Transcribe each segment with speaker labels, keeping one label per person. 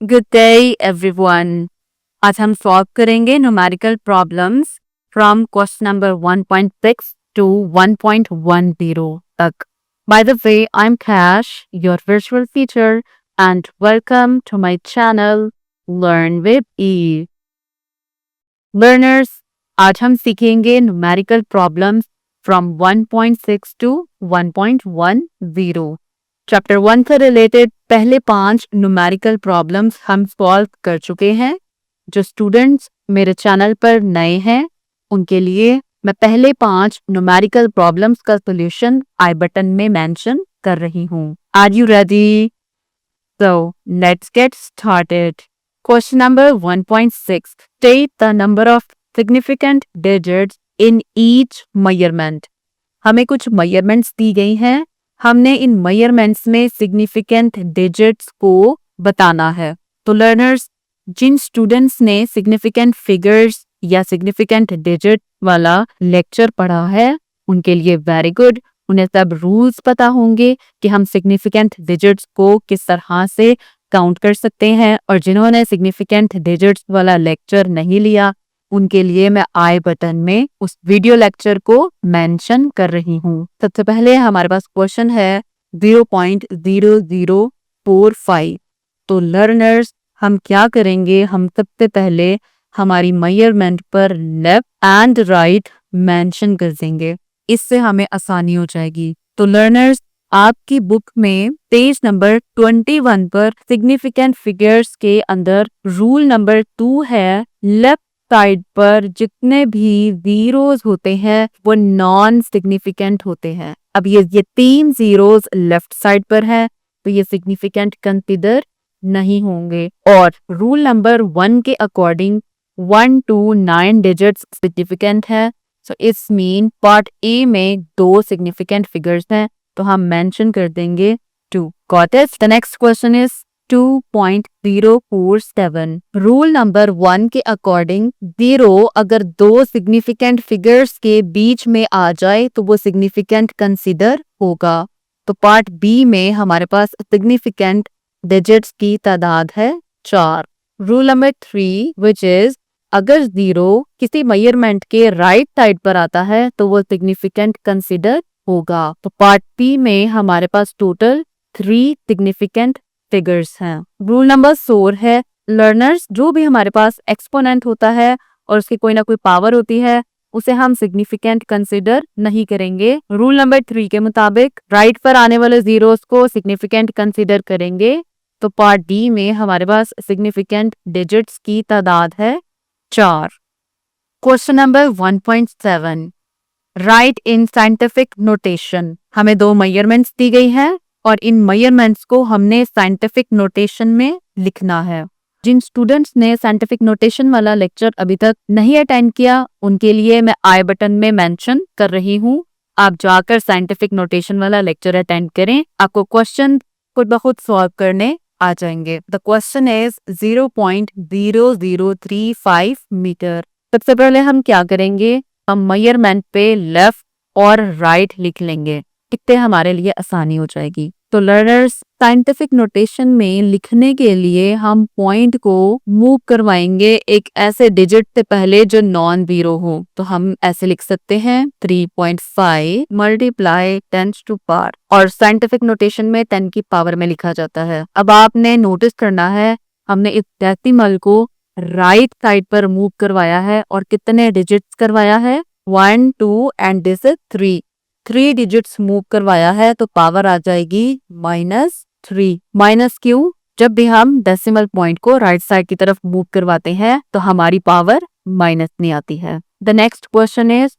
Speaker 1: Good day everyone. आज हम solve करेंगे numerical problems from question number 1.6 to 1.10 तक. By the way, I'm Cash, your virtual teacher, and welcome to my channel Learn with E. Learners, आज हम सीखेंगे numerical problems from 1.6 to 1.10. Chapter 1 से related पहले 5 numerical problems हम solve कर चुके हैं. जो स्टूडेंट्स मेरे चैनल पर नए हैं उनके लिए मैं पहले 5 न्यूमेरिकल प्रॉब्लम्स का सॉल्यूशन आई बटन में मेंशन कर रही हूँ. Are you ready? So let's get started. Question number 1.6. State the number of significant digits in each measurement. हमें कुछ measurements दी गई हैं. हमने इन measurements में significant digits को बताना है. तो learners, जिन students ने significant figures या significant digit वाला lecture पढ़ा है उनके लिए very good. उन्हें सब रूल्स पता होंगे कि हम सिग्निफिकेंट डिजिट्स को किस तरह से काउंट कर सकते हैं. और जिन्होंने सिग्निफिकेंट डिजिट्स वाला लेक्चर नहीं लिया उनके लिए मैं आई बटन में उस वीडियो लेक्चर को मेंशन कर रही हूँ. सबसे पहले हमारे पास क्वेश्चन है 0.0045. तो लर्नर्स हम क्या करेंगे, हम सबसे पहले हमारी मेजरमेंट पर लेफ्ट एंड राइट मेंशन कर देंगे. इससे हमें आसानी हो जाएगी. तो लर्नर्स आपकी बुक में पेज नंबर 21 पर सिग्निफिकेंट फिगर्स के अंदर रूल नंबर 2 है. लेफ्ट साइड पर जितने भी जीरोस होते हैं वो नॉन सिग्निफिकेंट होते हैं. अब ये 3 जीरोस लेफ्ट साइड पर है तो ये सिग्निफिकेंट कंसीडर नहीं होंगे. और रूल नंबर 1 के अकॉर्डिंग 1 to 9 डिजिट्स सिग्निफिकेंट है. So it's mean part A में 2 सिग्निफिकेंट फिगर्स हैं तो हम मेंशन कर देंगे 2. Got it? The next question is 2.047. Rule number 1 के अकॉर्डिंग 0 अगर 2 सिग्निफिकेंट फिगर्स के बीच में आ जाए तो वो सिग्निफिकेंट कंसीडर होगा. तो पार्ट बी में हमारे पास सिग्निफिकेंट डिजिट्स की तादाद है 4. रूल नंबर 3 विच इज अगर 0 किसी मेजरमेंट के राइट साइड पर आता है तो वो सिग्निफिकेंट कंसीडर होगा. तो पार्ट बी में हमारे पास टोटल 3 सिग्निफिकेंट फिगर्स हैं. रूल नंबर 4 है लर्नर्स जो भी हमारे पास एक्सपोनेंट होता है और उसकी कोई ना कोई पावर होती है उसे हम सिग्निफिकेंट कंसीडर नहीं करेंगे. रूल नंबर 3 के मुताबिक राइट पर आने वाले जीरोस को सिग्निफिकेंट कंसीडर करेंगे. तो पार्ट डी में हमारे पास सिग्निफिकेंट डिजिट्स की तादाद है 4. Question number 1.7. Right in scientific notation. हमें 2 मेजरमेंट्स दी गई हैं और इन मेजरमेंट्स को हमने साइंटिफिक नोटेशन में लिखना है. जिन स्टूडेंट्स ने साइंटिफिक नोटेशन वाला लेक्चर अभी तक नहीं अटेंड किया उनके लिए मैं आई बटन में मेंशन कर रही हूँ. आप जाकर साइंटिफिक नोटेशन वाला लेक्चर अटेंड करें. आपको क्वेश्चन खुद ब खुद सॉल्व करने आ जाएंगे. The question is 0.0035 metre. सबसे पहले हम क्या करेंगे, हम मेजरमेंट पे लेफ्ट और राइट लिख लेंगे. इतने हमारे लिए आसानी हो जाएगी. तो लर्नर्स साइंटिफिक नोटेशन में लिखने के लिए हम पॉइंट को मूव करवाएंगे एक ऐसे डिजिट से पहले जो नॉन जीरो हो. तो हम ऐसे लिख सकते हैं 3.5 मल्टीप्लाई 10 टू पावर. और साइंटिफिक नोटेशन में 10 की पावर में लिखा जाता है. अब आपने नोटिस करना है हमने इस डेसिमल को राइट साइड पर मूव करवाया है और कितने डिजिट्स करवाया है 1 2 and this is 3 digits move करवाया है तो पावर आ जाएगी -3. माइनस क्यों? जब भी हम डेसिमल पॉइंट को राइट साइड की तरफ मूव करवाते हैं तो हमारी पावर माइनस नहीं आती है. The next question is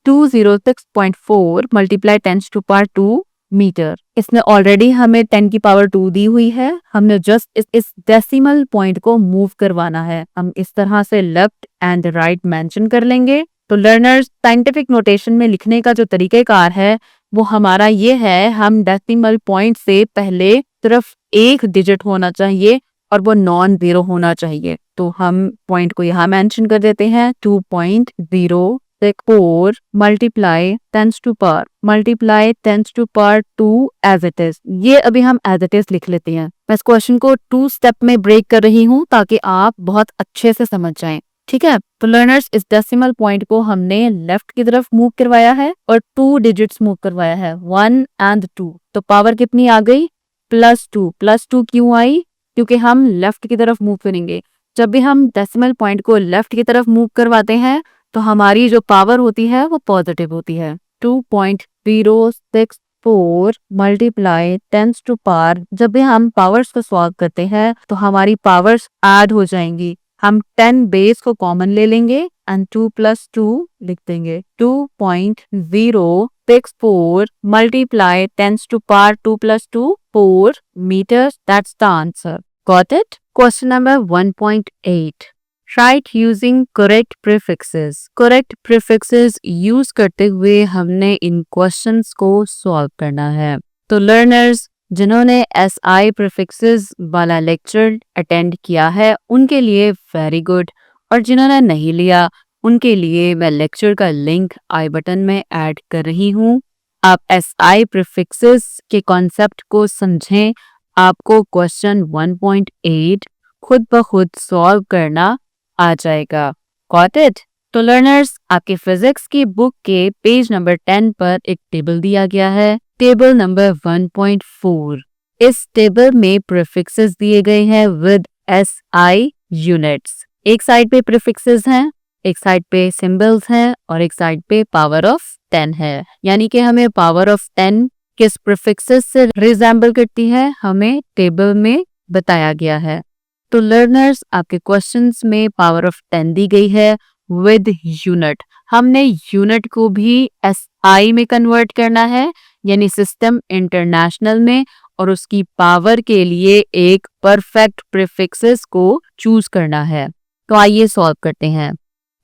Speaker 1: 206.4 multiply 10 to power 2 metre. इसमें ऑलरेडी हमें 10 की पावर 2 दी हुई है. हमने जस्ट इस डेसिमल पॉइंट को मूव करवाना है. हम इस तरह से लेफ्ट एंड राइट मेंशन कर लेंगे. तो लर्नर्स साइंटिफिक नोटेशन में लिखने का जो तरीकेकार है वो हमारा ये है, हम डेसिमल पॉइंट से पहले सिर्फ एक डिजिट होना चाहिए और वो नॉन जीरो होना चाहिए. तो हम पॉइंट को यहाँ मेंशन कर देते हैं 2.0 4 multiply 10 to power multiply 10 to power 2 as it is. ये अभी हम एज इट इज लिख लेते हैं। मैं इस क्वेश्चन को 2 स्टेप में ब्रेक कर रही हूँ ताकि आप बहुत अच्छे से समझ जाएं। ठीक है, तो लर्नर्स इस डेसिमल पॉइंट को हमने लेफ्ट की तरफ मूव करवाया है और 2 डिजिट्स मूव करवाया है, 1 एंड 2। तो पावर कितनी आ गई? +2। +2 क्यों आई? क्योंकि हम लेफ्ट की तरफ मूव करेंगे। जब भी हम डेसिमल पॉइंट को लेफ्ट की तरफ मूव करवाते हैं तो हमारी जो पावर होती है वो पॉजिटिव होती है। 2.064 मल्टीप्लाई 10 टू पावर, जब भी हम पावर्स को सॉल्व करते हैं तो हमारी पावर्स ऐड हो जाएंगी। हम 10 बेस को कॉमन ले लेंगे एंड 2 + 2 लिख देंगे। 2.064 multiply 10 to power 2 + 2 4 meters. That's the answer. Got it? Question number 1.8. Write using correct prefixes. Correct prefixes use करते हुए हमने इन questions को solve करना है। तो learners जिन्होंने SI prefixes वाला लेक्चर अटेंड किया है उनके लिए वेरी गुड, और जिन्होंने नहीं लिया उनके लिए मैं लेक्चर का लिंक आई बटन में ऐड कर रही हूँ। आप SI prefixes के कॉन्सेप्ट को समझें, आपको क्वेश्चन 1.8 खुद ब खुद सॉल्व करना आ जाएगा। Got it? तो लर्नर्स आपके फिजिक्स की बुक के पेज नंबर 10 पर एक टेबल दिया गया है, टेबल नंबर 1.4। इस टेबल में प्रीफिक्सेस दिए गए हैं विद SI यूनिट्स। एक साइड पे प्रीफिक्सेस हैं, एक साइड पे सिंबल्स हैं और एक साइड पे पावर ऑफ 10 है। यानी कि हमें पावर ऑफ 10 किस प्रीफिक्सेस से रिजेंबल करती है हमें टेबल में बताया गया है। तो लर्नर्स आपके क्वेश्चंस में पावर ऑफ 10 दी गई है विद यूनिट। हमने यूनिट को भी SI में कन्वर्ट करना है, यानी सिस्टम इंटरनेशनल में, और उसकी पावर के लिए एक परफेक्ट प्रीफिक्सेस को चूज करना है। तो आइए सॉल्व करते हैं।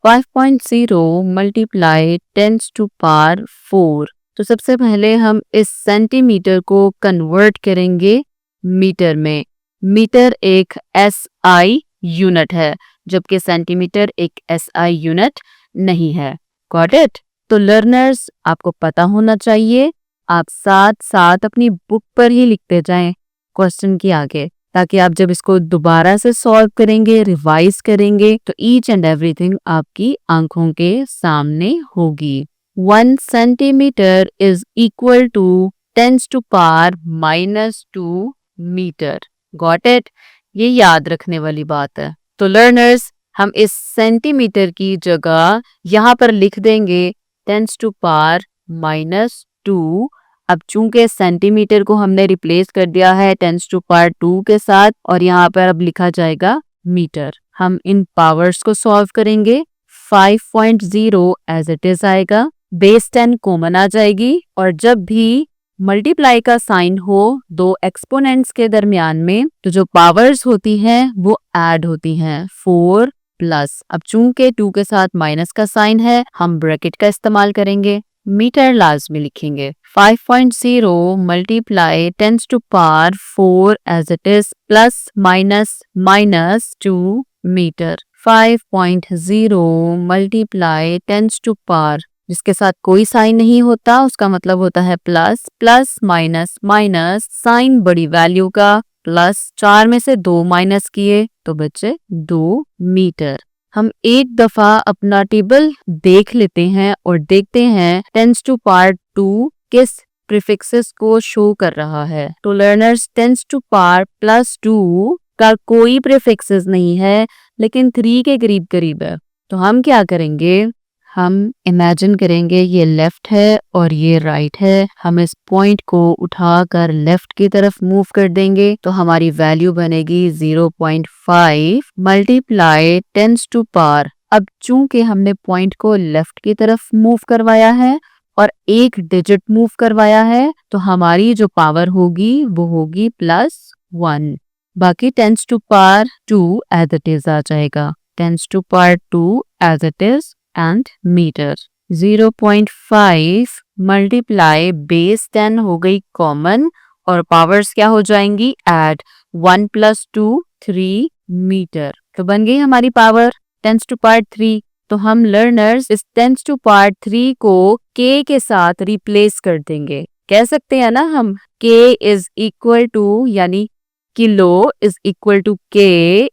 Speaker 1: 5.0 मल्टीप्लाई 10 टू पावर 4। तो सबसे पहले हम इस सेंटीमीटर को कन्वर्ट करेंगे मीटर में। मीटर एक SI यूनिट है जबकि सेंटीमीटर एक SI यूनिट नहीं है। Got it? तो लर्नर्स आपको पता होना चाहिए, आप साथ साथ अपनी बुक पर ही लिखते जाएं क्वेश्चन के आगे, ताकि आप जब इसको दोबारा से सॉल्व करेंगे, रिवाइज करेंगे, तो ईच एंड एवरीथिंग आपकी आंखों के सामने होगी। 1 centimetre is equal to 10 to power -2 metre. Got it? ये याद रखने वाली बात है। तो लर्नर्स हम इस सेंटीमीटर की जगह यहाँ पर लिख देंगे 10 टू पावर -2। अब चूंकि सेंटीमीटर को हमने रिप्लेस कर दिया है 10 टू पावर 2 के साथ, और यहाँ पर अब लिखा जाएगा मीटर। हम इन पावर्स को सॉल्व करेंगे। 5.0 एज इट इज आएगा, बेस 10 कॉमन आ जाएगी, और जब भी मल्टीप्लाई का साइन हो दो एक्सपोनेंट्स के दरमियान में तो जो पावर्स होती हैं वो ऐड होती हैं। 4 प्लस, अब चूंकि 2 के साथ माइनस का साइन है हम ब्रैकेट का इस्तेमाल करेंगे, मीटर लाजमी लिखेंगे। 5.0 multiply 10 to power 4 as it is plus minus -2 metre. 5.0 multiply 10 to power, जिसके साथ कोई साइन नहीं होता उसका मतलब होता है plus, plus minus minus, sign बड़ी वैल्यू का प्लस, 4 में से 2 माइनस किए तो बचे 2 मीटर। हम एक दफा अपना टेबल देख लेते हैं और देखते हैं 10 टू पावर 2 किस प्रीफिक्सेस को शो कर रहा है। तो लर्नर्स 10 टू पावर +2 का कोई प्रीफिक्सेस नहीं है लेकिन 3 के करीब करीब है। तो हम क्या करेंगे, हम इमेजिन करेंगे ये लेफ्ट है और ये राइट है, हम इस पॉइंट को उठाकर लेफ्ट की तरफ मूव कर देंगे तो हमारी वैल्यू बनेगी 0.5 मल्टीप्लाई 10 टू पावर। अब चूंकि हमने पॉइंट को लेफ्ट की तरफ मूव करवाया है और एक डिजिट मूव करवाया है तो हमारी जो पावर होगी वो होगी +1। बाकी 10 to power 2 as it is आ जाएगा, 10 to power 2 as it is and metre. 0.5 multiply base 10 हो गई कॉमन और पावर्स क्या हो जाएंगी ऐड, 1 + 2 3 मीटर। तो बन गई हमारी पावर 10 टू पावर 3। तो हम लर्नर्स इस 10 टू पावर 3 को k के साथ रिप्लेस कर देंगे। कह सकते हैं ना हम k इज इक्वल टू यानी kilo is equal to k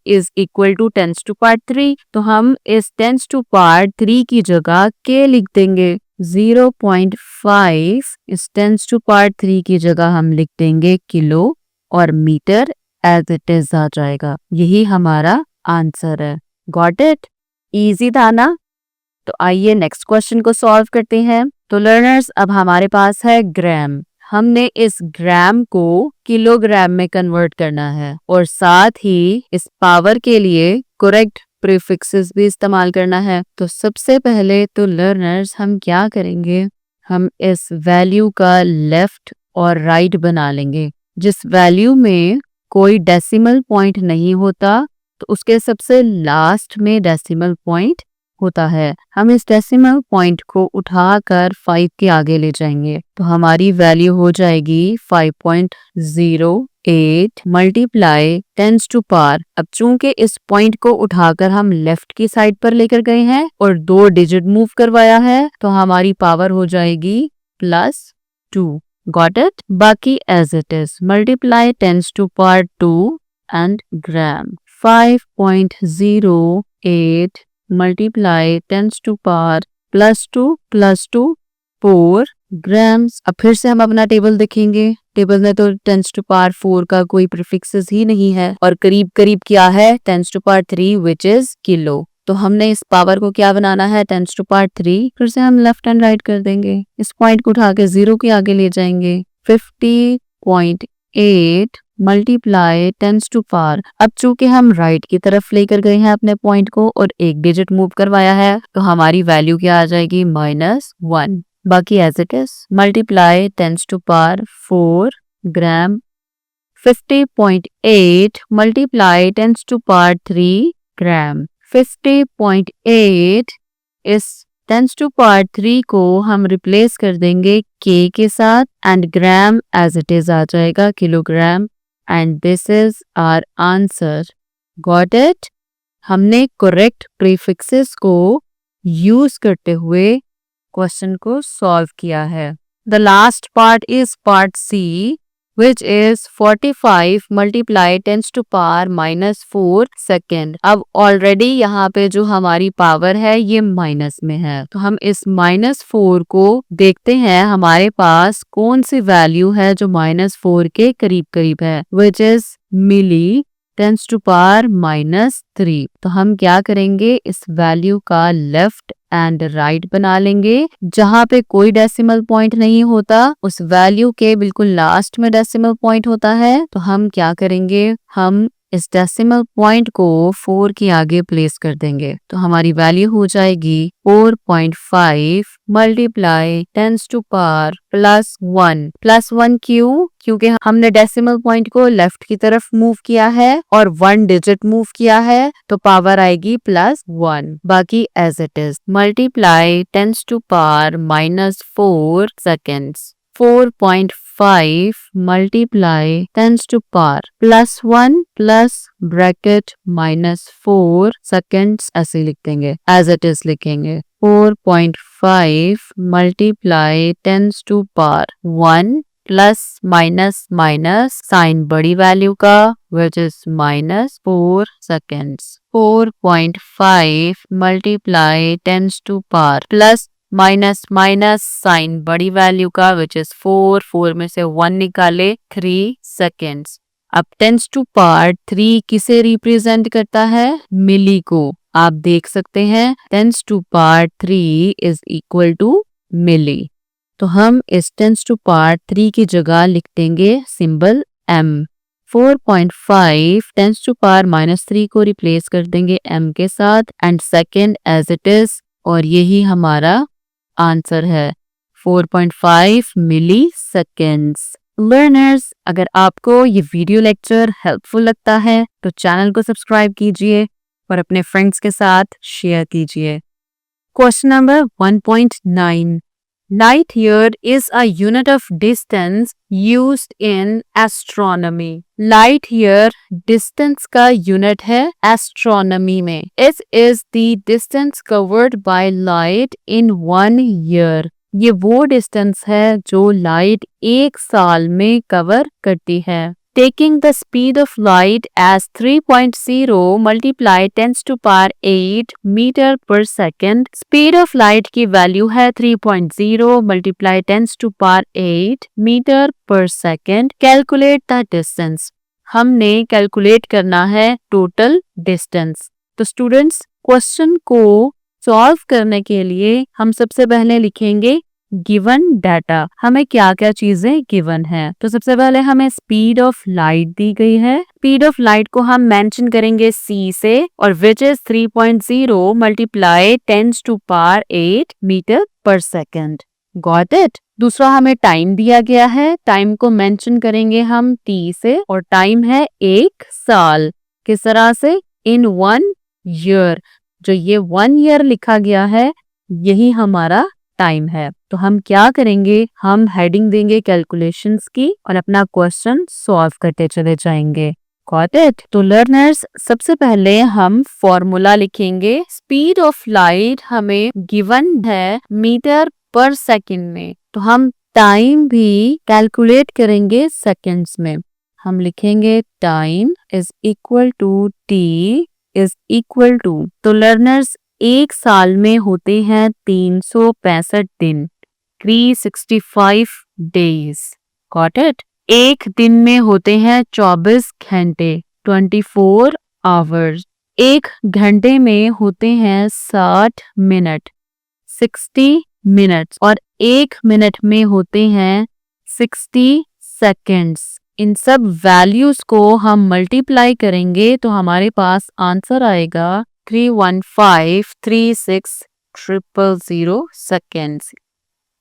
Speaker 1: is equal to 10 to power 3। तो हम इस 10 टू पावर 3 की जगह k लिख देंगे। 0.5 इस 10 टू पावर 3 की जगह हम लिख देंगे किलो और मीटर एज इट इज आ जाएगा। यही हमारा आंसर है। Got it? इजी था ना? तो आइए नेक्स्ट क्वेश्चन को सॉल्व करते हैं। तो लर्नर्स अब हमारे पास है ग्राम। हमने इस ग्राम को किलोग्राम में कन्वर्ट करना है और साथ ही इस पावर के लिए करेक्ट प्रीफिक्सेस भी इस्तेमाल करना है। तो सबसे पहले तो लर्नर्स हम क्या करेंगे, हम इस वैल्यू का लेफ्ट और राइट बना लेंगे। जिस वैल्यू में कोई डेसिमल पॉइंट नहीं होता तो उसके सबसे लास्ट में डेसिमल पॉइंट होता है। हम इस डेसिमल पॉइंट को उठाकर 5 के आगे ले जाएंगे तो हमारी वैल्यू हो जाएगी 5.08 मल्टीप्लाई 10 टू पावर। अब चूंकि इस पॉइंट को उठाकर हम लेफ्ट की साइड पर लेकर गए हैं और 2 डिजिट मूव करवाया है तो हमारी पावर हो जाएगी +2। Got it? बाकी as it is multiply 10 to power 2 and gram. 5.08 multiply 10 to power +2 +2 4 grams. अब फिर से हम अपना टेबल देखेंगे। टेबल में तो 10 टू पावर 4 का कोई प्रीफिक्सेस ही नहीं है और करीब करीब क्या है 10 to power 3 which is kilo. तो हमने इस पावर को क्या बनाना है 10 टू पावर 3। फिर से हम लेफ्ट एंड राइट कर देंगे। इस पॉइंट को उठा के 0 के आगे ले जाएंगे। 50.8 मल्टीप्लाई 10 टू पावर। अब चूंकि हम राइट की तरफ लेकर गए हैं अपने पॉइंट को और एक डिजिट मूव करवाया है तो हमारी वैल्यू क्या आ जाएगी -1। बाकी as it is multiply 10 to power 4 gram. 50.8 multiply 10 to power 3 gram. 50.8 इस 10 टू पावर 3 को हम रिप्लेस कर देंगे k के साथ and gram as it is आ जाएगा kilogram and this is our answer. Got it? हमने करेक्ट प्रीफिक्सेस को यूज करते हुए क्वेश्चन को सॉल्व किया है। The last part is part C which is 45 multiply 10 to power -4 second. अब ऑलरेडी यहाँ पे जो हमारी पावर है ये माइनस में है तो हम इस -4 को देखते हैं हमारे पास कौन सी वैल्यू है जो -4 के करीब करीब है which is milli 10 to power -3। तो हम क्या करेंगे इस वैल्यू का लेफ्ट एंड राइट बना लेंगे। जहां पे कोई डेसिमल पॉइंट नहीं होता उस वैल्यू के बिल्कुल लास्ट में डेसिमल पॉइंट होता है तो हम क्या करेंगे, हम इस डेसिमल पॉइंट को 4 के आगे प्लेस कर देंगे तो हमारी वैल्यू हो जाएगी 4.5 मल्टीप्लाई 10 टू पावर +1। +1 क्यों? क्योंकि हमने डेसिमल पॉइंट को लेफ्ट की तरफ मूव किया है और 1 डिजिट मूव किया है तो पावर आएगी +1। बाकी as it is multiply 10 to power -4 seconds. 4.5 multiply 10 to power +1 plus bracket -4 seconds ऐसे लिख देंगे, एज इट इज लिखेंगे। 4.5 multiply 10 to power 1 plus minus minus sign बड़ी वैल्यू का which is -4 seconds. 4.5 multiply 10 to power plus minus minus sign बड़ी value का which is 4 में से 1 निकाले 3 सेकेंड्स। अब 10 टू पावर 3 किसे रिप्रेजेंट करता है? मिली को। आप देख सकते हैं 10 to power 3 is equal to milli. तो हम इस 10 टू पावर 3 की जगह लिख देंगे सिंबल m। 4.5 10 टू पावर -3 को रिप्लेस कर देंगे m के साथ and second as it is और यही हमारा आंसर है 4.5 मिली सेकेंड्स। लर्नर्स, अगर आपको ये वीडियो लेक्चर हेल्पफुल लगता है तो चैनल को सब्सक्राइब कीजिए और अपने फ्रेंड्स के साथ शेयर कीजिए। Question number 1.9 Light year is a unit of distance used in astronomy. Light year distance का unit है astronomy में. It is the distance covered by light in 1 year. ये वो डिस्टेंस है जो लाइट एक साल में कवर करती है. Taking the speed of light as 3.0 multiply 10 to power 8 meter per second. Speed of light की वैल्यू है 3.0 multiply 10 to power 8 meter per second. Calculate the distance. हमने कैलकुलेट करना है टोटल डिस्टेंस. तो स्टूडेंट्स, क्वेश्चन को solve करने के लिए हम सबसे पहले लिखेंगे गिवन डाटा. हमें क्या क्या चीजें गिवन है. तो सबसे पहले हमें स्पीड ऑफ लाइट दी गई है. स्पीड ऑफ लाइट को हम मेंशन करेंगे c से और which is 3.0 multiply 10 to power 8 metre पर सेकेंड. Got it. दूसरा हमें टाइम दिया गया है. टाइम को मेंशन करेंगे हम t से और टाइम है 1 साल. किस तरह से? इन 1 ईयर. जो ये 1 ईयर लिखा गया है यही हमारा टाइम है. तो हम क्या करेंगे, हम हेडिंग देंगे कैलकुलेशंस की और अपना क्वेश्चन सॉल्व करते चले जाएंगे. Got it. तो लर्नर्स, सबसे पहले हम फॉर्मूला लिखेंगे. स्पीड ऑफ लाइट हमें गिवन है मीटर पर सेकंड में, तो हम टाइम भी कैलकुलेट करेंगे सेकंड्स में. हम लिखेंगे time is equal to T is equal to. तो लर्नर्स, एक साल में होते हैं 365 दिन, 365 डेज. Got it. एक दिन में होते हैं 24 घंटे, 24 आवर्स. एक घंटे में होते हैं 60 मिनट, 60 मिनट्स. और एक मिनट में होते हैं 60 सेकेंड्स. इन सब वैल्यूज को हम मल्टीप्लाई करेंगे तो हमारे पास आंसर आएगा 3153600 सेकेंड्स.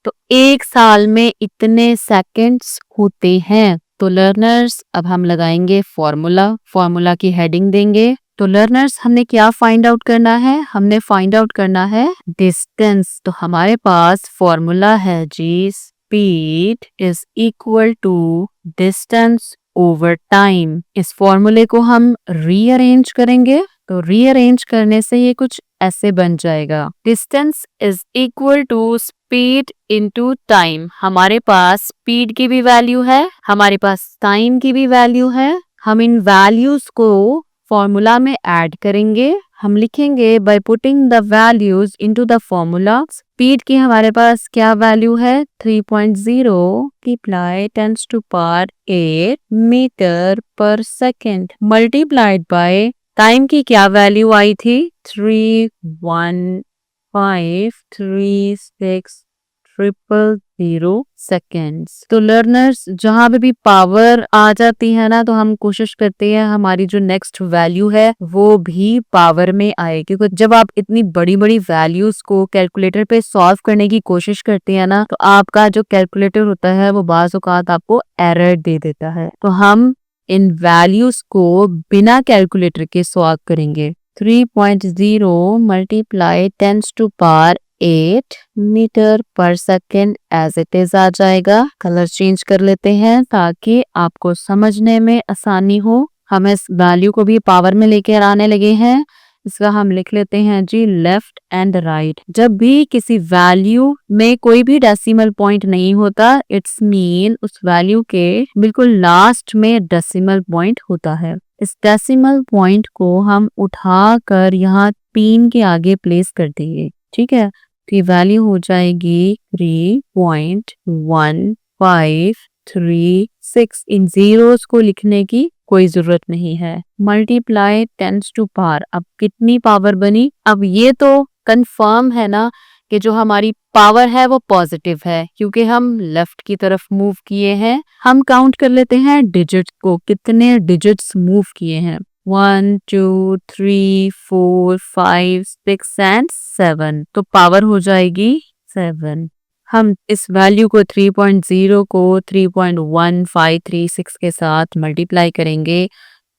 Speaker 1: तो एक साल में इतने सेकेंड्स होते हैं. तो लर्नर्स, अब हम लगाएंगे फॉर्मूला. फॉर्मूला की हेडिंग देंगे. तो लर्नर्स, हमने क्या फाइंड आउट करना है? हमने फाइंड आउट करना है डिस्टेंस. तो हमारे पास फॉर्मूला है जी, speed is equal to distance over time. इस फॉर्मूले को हम रीअरेंज करेंगे. तो रीअरेंज करने से ये कुछ ऐसे बन जाएगा. Distance is equal to speed into time. हमारे पास स्पीड की भी वैल्यू है, हमारे पास टाइम की भी वैल्यू है. हम इन वैल्यूज को फॉर्मूला में ऐड करेंगे. हम लिखेंगे by putting the values into the formula. Speed की हमारे पास क्या वैल्यू है? 3.0 मल्टीप्लाई 10 to power 8 मीटर पर सेकेंड मल्टीप्लाइड बाय टाइम की क्या वैल्यू आई थी? 3153600 सेकेंड्स. तो लर्नर्स, जहां पे भी पावर आ जाती है ना, तो हम कोशिश करते हैं हमारी जो नेक्स्ट वैल्यू है वो भी पावर में आए. क्योंकि जब आप इतनी बड़ी बड़ी वैल्यूज को कैलकुलेटर पे सॉल्व करने की कोशिश करते हैं ना, तो आपका जो कैलकुलेटर होता है वो बाज़ औक़ात आपको एरर दे देता है. तो हम इन वैल्यूज को बिना कैलकुलेटर के सॉल्व करेंगे. 3.0 मल्टीप्लाई 10 to power 8 मीटर पर सेकेंड एज इट इज आ जाएगा. कलर चेंज कर लेते हैं ताकि आपको समझने में आसानी हो. हम इस वैल्यू को भी पावर में लेकर आने लगे हैं. इसका हम लिख लेते हैं जी लेफ्ट एंड राइट. जब भी किसी वैल्यू में कोई भी डेसिमल पॉइंट नहीं होता, इट्स मीन उस वैल्यू के बिल्कुल लास्ट में डेसिमल पॉइंट होता है. इस डेसिमल पॉइंट को हम उठाकर यहाँ 3 के आगे प्लेस कर देंगे. ठीक है. तो ये वैल्यू हो जाएगी 3.1536. इन जीरोस को लिखने की कोई जरूरत नहीं है. Multiply 10 to power. अब कितनी पावर बनी? अब ये तो कंफर्म है ना कि जो हमारी पावर है वो पॉजिटिव है, क्योंकि हम लेफ्ट की तरफ मूव किए हैं. हम काउंट कर लेते हैं डिजिट्स को, कितने डिजिट्स मूव किए हैं. 1 2 3 4 5 6 एंड 7. तो पावर हो जाएगी 7. हम इस वैल्यू को 3.0 को 3.1536 के साथ मल्टीप्लाई करेंगे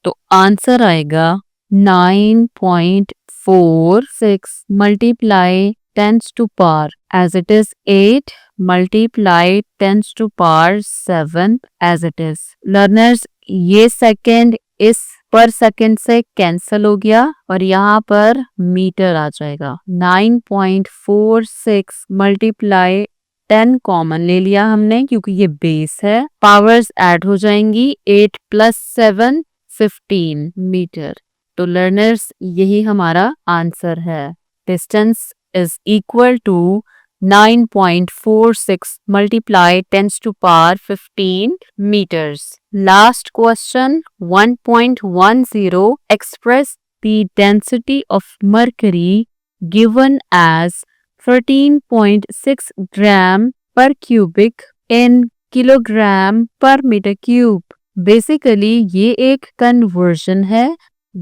Speaker 1: तो आंसर आएगा 9.46 multiply 10 to power as it is 8 multiply 10 to power 7 as it is. Learners, ये सेकेंड इस पर सेकेंड से कैंसिल हो गया और यहाँ पर मीटर आ जाएगा. 9.46 मल्टीप्लाई 10 कॉमन ले लिया हमने क्योंकि ये बेस है. पावर्स ऐड हो जाएंगी. 8 + 7 15 मीटर. तो लर्नर्स यही हमारा आंसर है. Distance is equal to 9.46 multiply 10 to power 15 meters. Last question 1.10 express the density of mercury given as 13.6 gram per cubic in kilogram per meter cube. Basically ये एक conversion है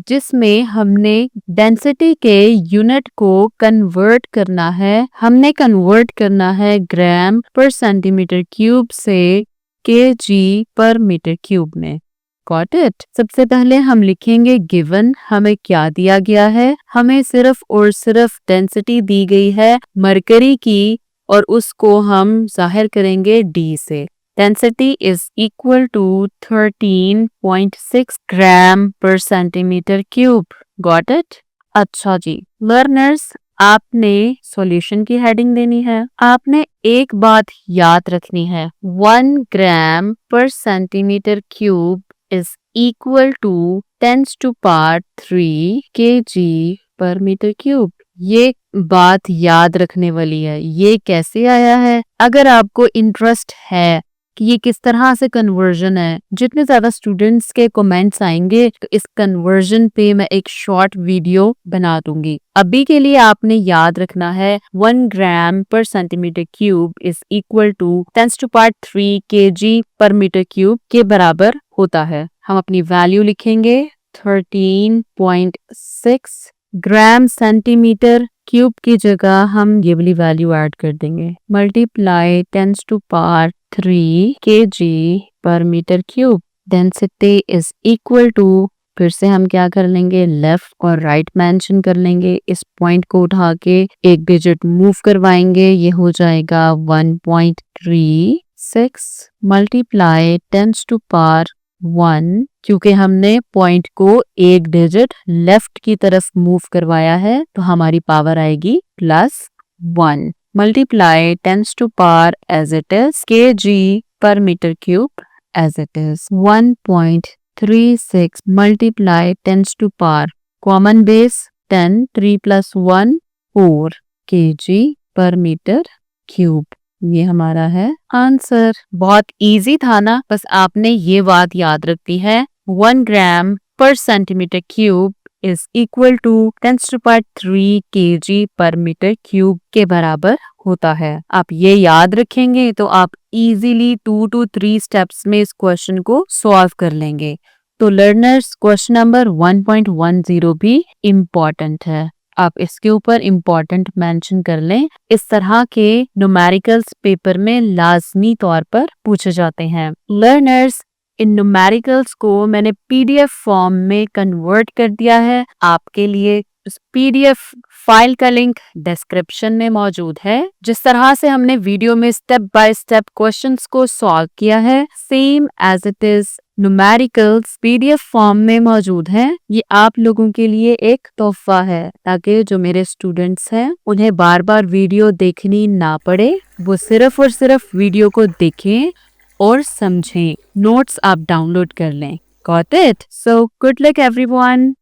Speaker 1: जिसमें हमने डेंसिटी के यूनिट को कन्वर्ट करना है. हमने कन्वर्ट करना है ग्राम पर सेंटीमीटर क्यूब से केजी पर मीटर क्यूब में. Got it? सबसे पहले हम लिखेंगे गिवन. हमें क्या दिया गया है? हमें सिर्फ और सिर्फ डेंसिटी दी गई है मरकरी की और उसको हम जाहिर करेंगे डी से. Density is equal to 13.6 gram per centimeter cube. Got it? अच्छा जी. Learners, आपने सॉल्यूशन की हेडिंग देनी है. आपने एक बात याद रखनी है. 1 gram per centimeter cube is equal to 10 to power 3 kg per meter cube. ये बात याद रखने वाली है. ये कैसे आया है? अगर आपको इंटरेस्ट है कि ये किस तरह से कन्वर्जन है, जितने ज्यादा स्टूडेंट्स के कमेंट्स आएंगे तो इस कन्वर्जन पे मैं एक शॉर्ट वीडियो बना दूंगी. अभी के लिए आपने याद रखना है 1 ग्राम पर centimetre cube is equal to 10 to power 3 kg पर मीटर क्यूब के बराबर होता है. हम अपनी वैल्यू लिखेंगे 13.6 ग्राम सेंटीमीटर क्यूब की जगह हम ये वाली वैल्यू ऐड कर देंगे. मल्टीप्लाई 10 to power 3 kg पर metre cube. Density is equal to, फिर से हम क्या कर लेंगे, लेफ्ट और राइट मेंशन कर लेंगे. इस पॉइंट को उठा के एक डिजिट मूव करवाएंगे. ये हो जाएगा 1.36 मल्टीप्लाई 10 to power 1. क्योंकि हमने पॉइंट को एक डिजिट लेफ्ट की तरफ मूव करवाया है तो हमारी पावर आएगी +1. Multiply 10 to power as it is kg per meter cube as it is. 1.36 multiply 10 to power common base 10, 3 + 1 4 kg per meter cube. ये हमारा है आंसर. बहुत इजी था ना? बस आपने ये बात याद रखनी है 1 ग्राम पर centimetre cube is equal to 10 to power 3 kg पर मीटर क्यूब के बराबर होता है. आप ये याद रखेंगे तो आप इजीली 2 to 3 स्टेप्स में इस क्वेश्चन को सॉल्व कर लेंगे. तो लर्नर्स, क्वेश्चन नंबर 1.10 भी इम्पोर्टेंट है. आप इसके ऊपर इम्पोर्टेंट मेंशन कर लें. इस तरह के न्यूमेरिकल्स पेपर में लाजमी तौर पर पूछे जाते हैं. लर्नर्स, इन न्यूमेरिकल्स को मैंने पीडीएफ फॉर्म में कन्वर्ट कर दिया है आपके लिए. उस पीडीएफ फाइल का लिंक डिस्क्रिप्शन में मौजूद है. जिस तरह से हमने वीडियो में स्टेप बाय स्टेप क्वेश्चंस को सॉल्व किया है, same as it is numericals PDF form में मौजूद है. ये आप लोगों के लिए एक तोहफा है ताकि जो मेरे स्टूडेंट्स हैं उन्हें बार बार वीडियो देखनी ना पड़े. वो सिर्फ और सिर्फ वीडियो को देखें और समझें. नोट्स आप डाउनलोड कर लें. Got it? So good luck everyone.